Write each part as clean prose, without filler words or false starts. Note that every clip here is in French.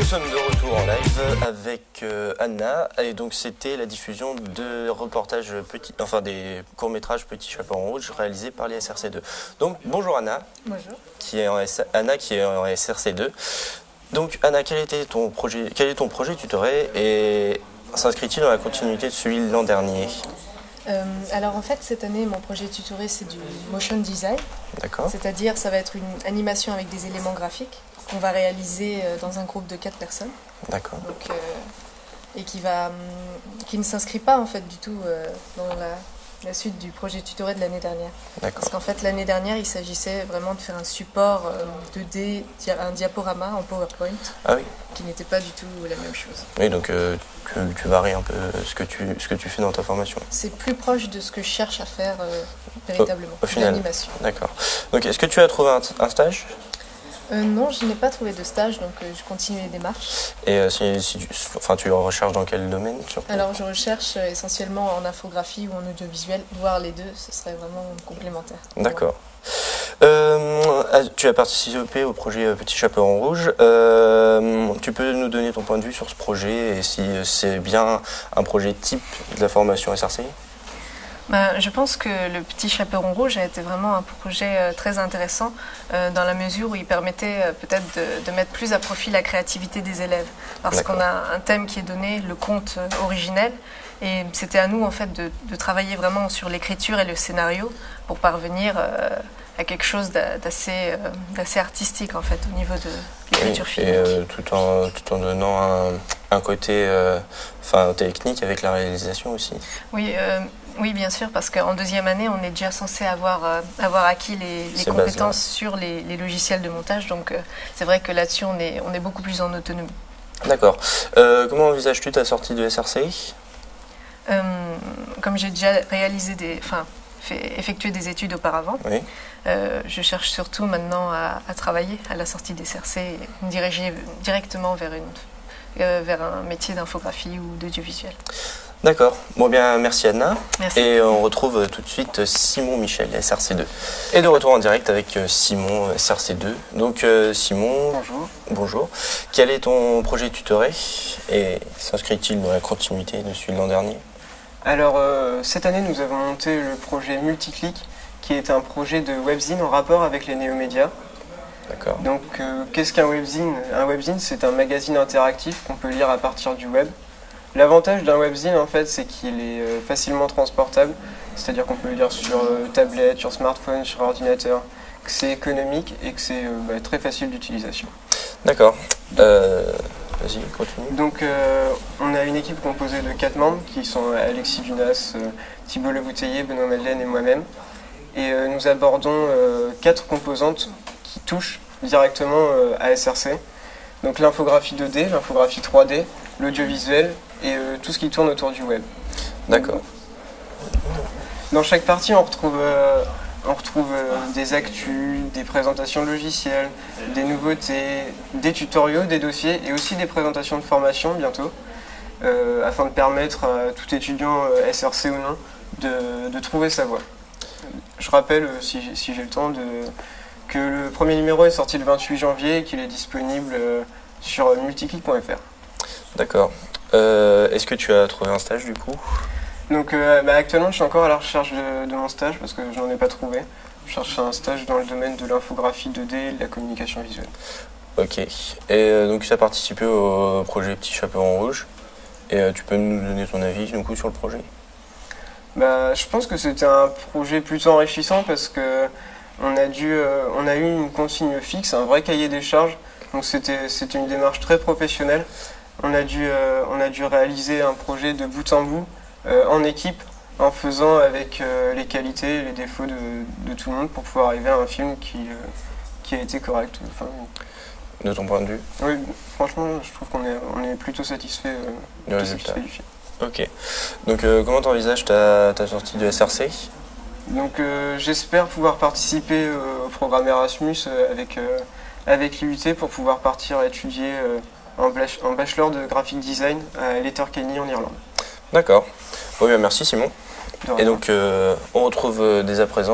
sommes de retour en live avec Anna et donc c'était la diffusion de reportages des courts-métrages Petit Chaperon Rouge réalisés par les SRC2. Donc bonjour Anna. Bonjour. Anna qui est en SRC2. Donc Anna, quel est ton projet tutoré et s'inscrit-il dans la continuité de celui de l'an dernier? Alors en fait cette année mon projet tutoré c'est du motion design. D'accord. C'est-à-dire ça va être une animation avec des éléments graphiques qu'on va réaliser dans un groupe de 4 personnes. D'accord. Donc, et qui ne s'inscrit pas en fait du tout dans la suite du projet tutoré de l'année dernière. D'accord. Parce qu'en fait l'année dernière il s'agissait vraiment de faire un support 2D, un diaporama en PowerPoint. Ah oui. Qui n'était pas du tout la même chose. Oui, donc tu varies un peu ce que tu fais dans ta formation. C'est plus proche de ce que je cherche à faire véritablement, au final. L'animation. D'accord. Donc est-ce que tu as trouvé un stage? Non, je n'ai pas trouvé de stage, donc je continue les démarches. Et tu recherches dans quel domaine surtout? Alors je recherche essentiellement en infographie ou en audiovisuel, voire les deux, ce serait vraiment complémentaire. D'accord. Tu as participé au projet Petit Chaperon Rouge. Tu peux nous donner ton point de vue sur ce projet et si c'est bien un projet type de la formation SRC? Je pense que le Petit Chaperon Rouge a été vraiment un projet très intéressant dans la mesure où il permettait peut-être de mettre plus à profit la créativité des élèves. Parce qu'on a un thème qui est donné, le conte originel, et c'était à nous en fait de travailler vraiment sur l'écriture et le scénario pour parvenir à quelque chose d'assez artistique en fait au niveau de l'écriture filmique. Et tout en donnant un côté technique avec la réalisation aussi. Oui, bien sûr, parce qu'en deuxième année, on est déjà censé avoir acquis les compétences sur les logiciels de montage. Donc, c'est vrai que là-dessus, on est beaucoup plus en autonomie. D'accord. Comment envisages-tu ta sortie de SRC? Comme j'ai déjà effectué des études auparavant, oui. Je cherche surtout maintenant à travailler à la sortie des SRC et me diriger directement vers un métier d'infographie ou d'audiovisuel. D'accord. Bon bien, merci Anna. Merci. Et on retrouve tout de suite Simon Michel, SRC2. Et de retour en direct avec Simon, SRC2. Donc Simon, bonjour. Bonjour. Quel est ton projet tutoré et s'inscrit-il dans la continuité de celui de l'an dernier? Alors cette année nous avons monté le projet Multiclick qui est un projet de webzine en rapport avec les néomédias. D'accord. Donc qu'est-ce qu'un webzine? Un webzine c'est un magazine interactif qu'on peut lire à partir du web. L'avantage d'un webzine en fait c'est qu'il est facilement transportable, c'est-à-dire qu'on peut le lire sur tablette, sur smartphone, sur ordinateur, que c'est économique et que c'est très facile d'utilisation. D'accord. Vas-y, continue. Donc on a une équipe composée de 4 membres qui sont Alexis Dunas, Thibault Lebouteiller, Benoît Madeleine et moi-même. Et nous abordons 4 composantes qui touchent directement à SRC. Donc l'infographie 2D, l'infographie 3D, l'audiovisuel et tout ce qui tourne autour du web. D'accord. Dans chaque partie, on retrouve des actus, des présentations de logiciels, des nouveautés, des tutoriaux, des dossiers et aussi des présentations de formation bientôt, afin de permettre à tout étudiant SRC ou non de trouver sa voie. Je rappelle, si j'ai le temps, que le premier numéro est sorti le 28 janvier et qu'il est disponible sur multiclick.fr. D'accord. Est-ce que tu as trouvé un stage du coup? Donc actuellement je suis encore à la recherche de mon stage parce que je n'en ai pas trouvé. Je cherche un stage dans le domaine de l'infographie 2D et de la communication visuelle. Ok. Et donc tu as participé au projet Petit Chaperon Rouge et tu peux nous donner ton avis du coup sur le projet? Je pense que c'était un projet plutôt enrichissant parce que on a eu une consigne fixe, un vrai cahier des charges. Donc c'était une démarche très professionnelle. On a dû réaliser un projet de bout en bout en équipe, en faisant avec les qualités et les défauts de tout le monde pour pouvoir arriver à un film qui a été correct. De ton point de vue? Oui, franchement, je trouve qu'on est plutôt satisfait du film. Ok. Donc comment tu envisages ta sortie de SRC? Donc j'espère pouvoir participer au programme Erasmus avec l'IUT pour pouvoir partir étudier en bachelor de graphic design à Letterkenny en Irlande. D'accord. Bon, bien, merci Simon. Et donc on retrouve dès à présent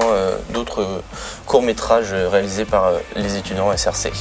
d'autres courts-métrages réalisés par les étudiants SRC.